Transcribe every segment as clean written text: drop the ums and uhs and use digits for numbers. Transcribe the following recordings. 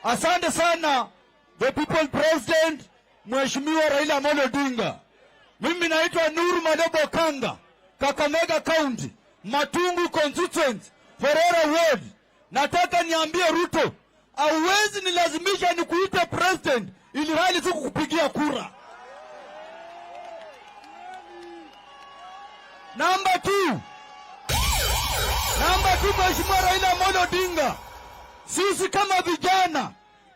Asante sana the people president Mheshimiwa Raila Amolo Odinga. Mimi naitwa Nuru Okanga, Kakamega County, Matungu constituency, Ferera Ward. Nataka niambie Ruto, hauwezi nilazimisha nikuite president ili hali siku kupigia kura. Number 2, Mheshimiwa Raila Amolo Odinga, sisi kama vijana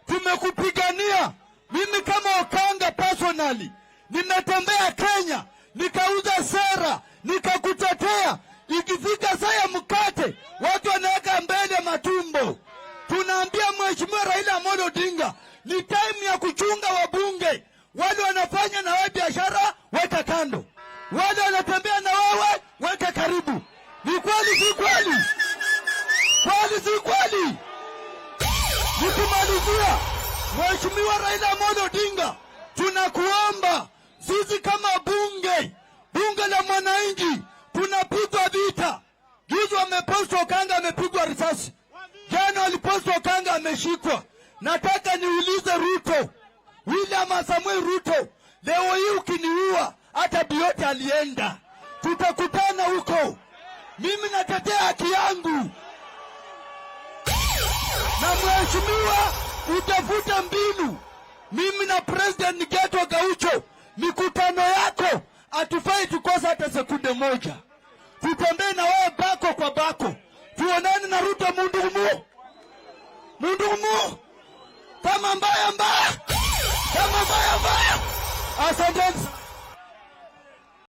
tumekupigania. Mimi kama Okanga personally nimetembea Kenya, nikauza sera, nikakutetea. Ikifika saa ya mkate, watu wanaweka mbele matumbo. Tunaambia Mheshimiwa Raila Amolo Odinga, ni time ya kuchunga wabunge. Wale wanafanya na wewe biashara, weka kando. Wale wanatembea na wewe, weka karibu. Ni kweli si kweli? Kweli si kweli? Nikimalizia, Mheshimiwa Raila Amolo Odinga, tunakuomba sisi kama bunge la mwananchi, tunapigwa vita. Juzi wamepost Okanga amepigwa risasi. Jana walipost Okanga ameshikwa. Nataka niulize Ruto, William Samuel Ruto, leo hii ukiniua hata Biote alienda. Tutakutana huko. Mimi natetea haki yangu. Na mheshimiwa, utafuta mbinu. Mimi na president Nigeto Gaucho, mikutano yako atufai tukosa hata sekunde moja. Tutembee na wewe bako kwa bako. Tuonane na Ruto mundu. Kama mbaya. Asante.